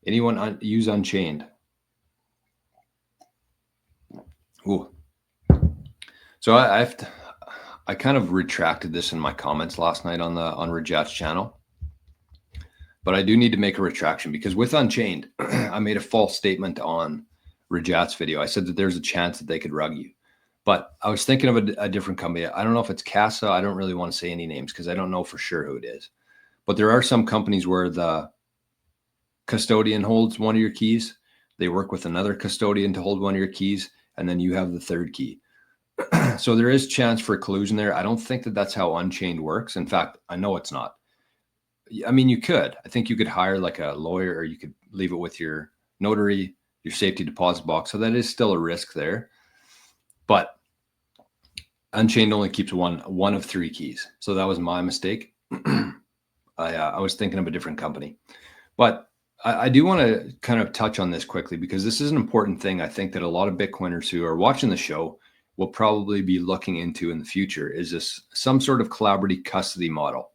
Anyone use Unchained? Ooh. So I kind of retracted this in my comments last night on Rajat's channel, but I do need to make a retraction because with Unchained, I made a false statement on Rajat's video. I said that there's a chance that they could rug you, but I was thinking of a different company. I don't know if it's Casa. I don't really want to say any names because I don't know for sure who it is, but there are some companies where the custodian holds one of your keys. They work with another custodian to hold one of your keys, and then you have the third key. So there is chance for collusion there. I don't think that that's how Unchained works. In fact, I know it's not. I mean, you could. I think you could hire like a lawyer, or you could leave it with your notary, your safety deposit box. So that is still a risk there. But Unchained only keeps one of three keys. So that was my mistake. I was thinking of a different company. But I do want to kind of touch on this quickly because this is an important thing. I think that a lot of Bitcoiners who are watching the show will probably be looking into in the future. Is this some sort of collaborative custody model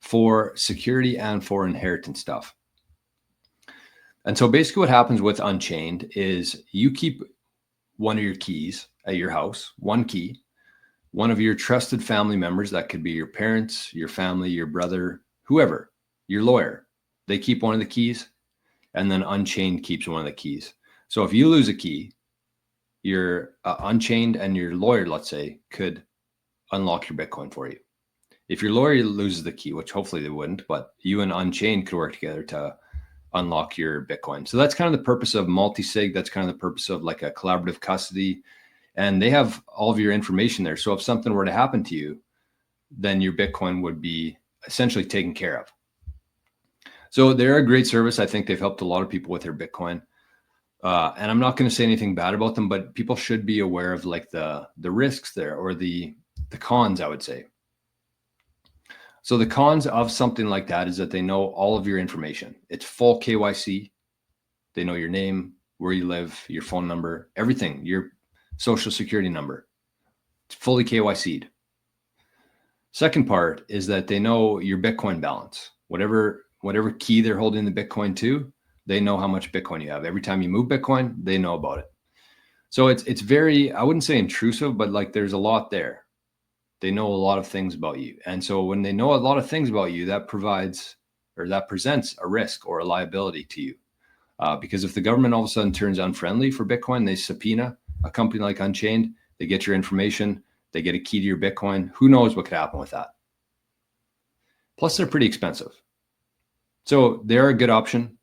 for security and for inheritance stuff? And so basically what happens with Unchained is you keep one of your keys at your house, one key, one of your trusted family members, that could be your parents, your family, your brother, whoever, your lawyer, they keep one of the keys, and then Unchained keeps one of the keys. So if you lose a key, your Unchained and your lawyer, let's say, could unlock your Bitcoin for you. If your lawyer loses the key, which hopefully they wouldn't, but you and Unchained could work together to unlock your Bitcoin. So that's kind of the purpose of multi-sig. That's kind of the purpose of like a collaborative custody. And they have all of your information there. So if something were to happen to you, then your Bitcoin would be essentially taken care of. So they're a great service. I think they've helped a lot of people with their Bitcoin. And I'm not going to say anything bad about them, but people should be aware of like the risks there, or the cons, I would say. So the cons of something like that is that they know all of your information. It's full KYC. They know your name, where you live, your phone number, everything, your social security number. It's fully KYC'd. Second part is that they know your Bitcoin balance. Whatever key they're holding the Bitcoin to, they know how much Bitcoin you have. Every time you move Bitcoin, they know about it. So it's very, I wouldn't say intrusive, but like there's a lot there. They know a lot of things about you. And so when they know a lot of things about you, that provides, or that presents a risk or a liability to you. Because if the government all of a sudden turns unfriendly for Bitcoin, they subpoena a company like Unchained, they get your information, they get a key to your Bitcoin. Who knows what could happen with that? Plus, they're pretty expensive. So they're a good option.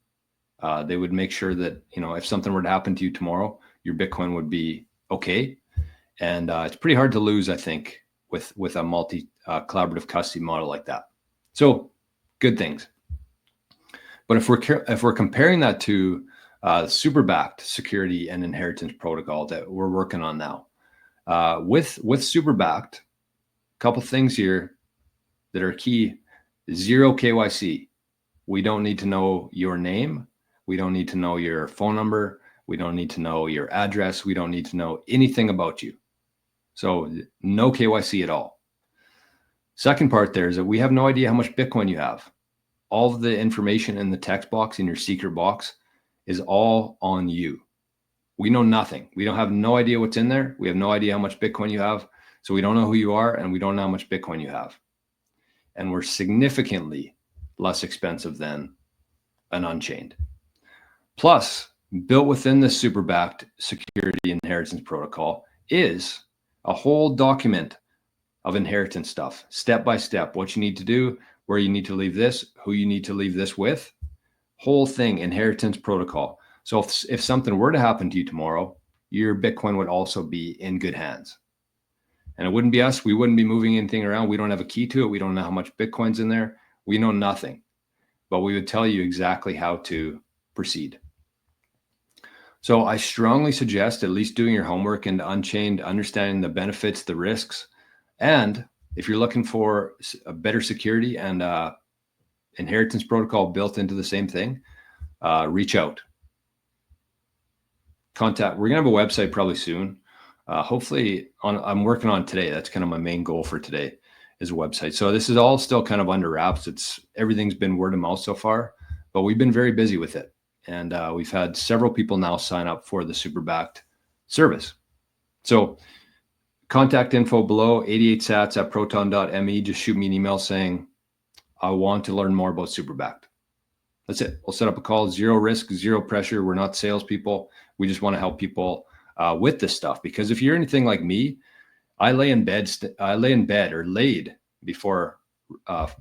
They would make sure that, if something were to happen to you tomorrow, your Bitcoin would be okay. And it's pretty hard to lose, I think, with a multi collaborative custody model like that. So good things. But if we're comparing that to super-backed security and inheritance protocol that we're working on now, with super-backed, a couple things here that are key. Zero KYC. We don't need to know your name. We don't need to know your phone number. We don't need to know your address. We don't need to know anything about you. So no KYC at all. Second part there is that we have no idea how much Bitcoin you have. All of the information in the text box, in your secret box, is all on you. We know nothing. We don't have no idea what's in there. We have no idea how much Bitcoin you have. So we don't know who you are, and we don't know how much Bitcoin you have. And we're significantly less expensive than an Unchained. Plus, built within the super-backed security inheritance protocol is a whole document of inheritance stuff, step by step, what you need to do, where you need to leave this, who you need to leave this with, whole thing, inheritance protocol. So if something were to happen to you tomorrow, your Bitcoin would also be in good hands. And it wouldn't be us. We wouldn't be moving anything around. We don't have a key to it. We don't know how much Bitcoin's in there. We know nothing, but we would tell you exactly how to proceed. So I strongly suggest at least doing your homework into Unchained, understanding the benefits, the risks. And if you're looking for a better security and inheritance protocol built into the same thing, reach out. Contact. We're going to have a website probably soon. Hopefully I'm working on today. That's kind of my main goal for today, is a website. So this is all still kind of under wraps. Everything's been word of mouth so far, but we've been very busy with it. And we've had several people now sign up for the super backed service. So contact info below, 88sats@proton.me. Just shoot me an email saying, I want to learn more about super backed. That's it. We'll set up a call, 0 risk, 0 pressure. We're not salespeople. We just want to help people with this stuff. Because if you're anything like me, I lay in bed or laid before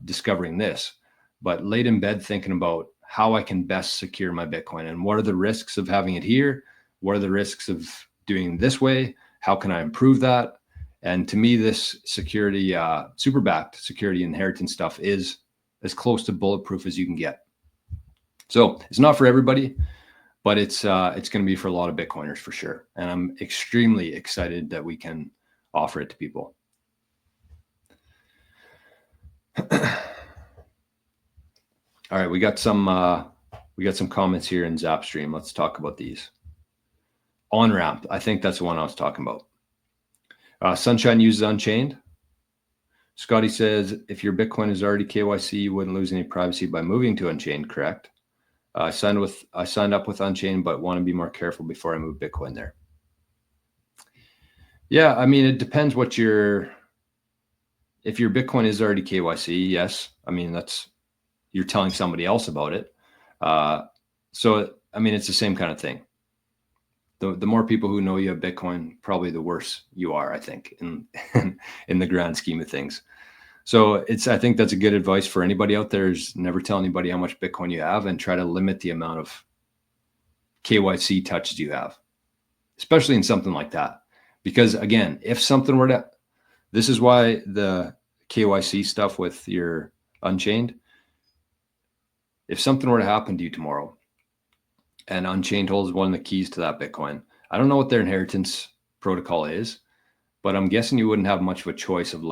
discovering this, but laid in bed thinking about how I can best secure my Bitcoin and what are the risks of having it here? What are the risks of doing this way? How can I improve that? And to me, this security, super backed security inheritance stuff is as close to bulletproof as you can get. So it's not for everybody, but it's going to be for a lot of Bitcoiners for sure. And I'm extremely excited that we can offer it to people. All right, we got some comments here in Zapstream. Let's talk about these. On-ramp, I think that's the one I was talking about. Sunshine uses Unchained. Scotty says, if your Bitcoin is already KYC, you wouldn't lose any privacy by moving to Unchained, correct? I signed up with Unchained, but want to be more careful before I move Bitcoin there. Yeah, I mean, it depends if your Bitcoin is already KYC, yes. I mean, you're telling somebody else about it. So, I mean, it's the same kind of thing. The more people who know you have Bitcoin, probably the worse you are, I think, in the grand scheme of things. So I think that's a good advice for anybody out there, is never tell anybody how much Bitcoin you have and try to limit the amount of KYC touches you have, especially in something like that. Because again, if something were to, this is why the KYC stuff with your Unchained, if something were to happen to you tomorrow and Unchained holds one of the keys to that Bitcoin, I don't know what their inheritance protocol is, but I'm guessing you wouldn't have much of a choice of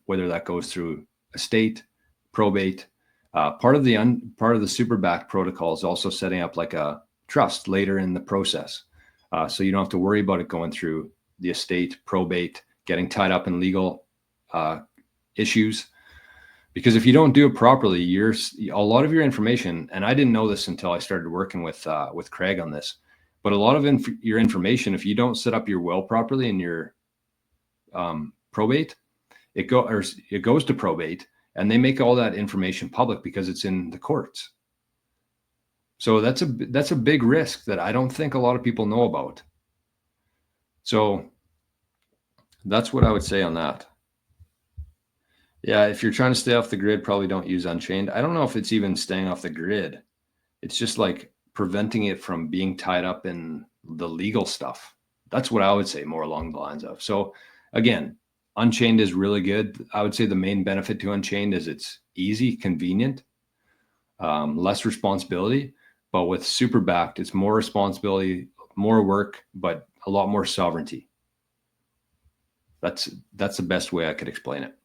whether that goes through estate, probate. Part of the super backed protocol is also setting up like a trust later in the process. So you don't have to worry about it going through the estate, probate, getting tied up in legal issues. Because if you don't do it properly, a lot of your information, and I didn't know this until I started working with Craig on this, but a lot of your information, if you don't set up your will properly in your probate, it goes to probate, and they make all that information public because it's in the courts. So that's a big risk that I don't think a lot of people know about. So that's what I would say on that. Yeah, if you're trying to stay off the grid, probably don't use Unchained. I don't know if it's even staying off the grid. It's just like preventing it from being tied up in the legal stuff. That's what I would say, more along the lines of. So again, Unchained is really good. I would say the main benefit to Unchained is it's easy, convenient, less responsibility. But with super backed, it's more responsibility, more work, but a lot more sovereignty. That's the best way I could explain it.